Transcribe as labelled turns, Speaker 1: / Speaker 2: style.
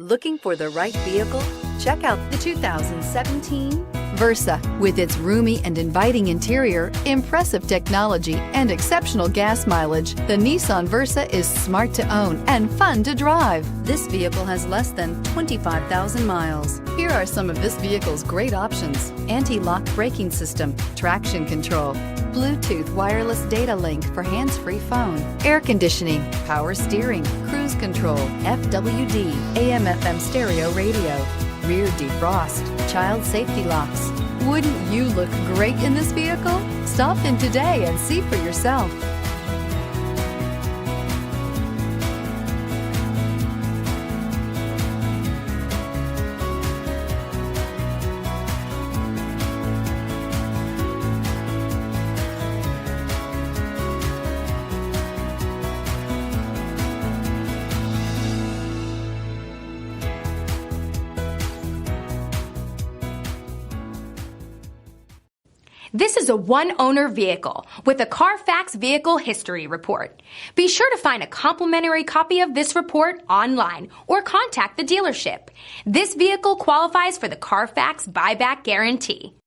Speaker 1: Looking for the right vehicle? Check out the 2017 Versa. With its roomy and inviting interior, impressive technology, and exceptional gas mileage, the Nissan Versa is smart to own and fun to drive. This vehicle has less than 25,000 miles. Here are some of this vehicle's great options: anti-lock braking system, traction control, Bluetooth wireless data link for hands-free phone, air conditioning, power steering, cruise control, FWD, AM/FM stereo radio, rear defrost, child safety locks. Wouldn't you look great in this vehicle? Stop in today and see for yourself.
Speaker 2: This is a one-owner vehicle with a CARFAX Vehicle History Report. Be sure to find a complimentary copy of this report online or contact the dealership. This vehicle qualifies for the CARFAX buyback guarantee.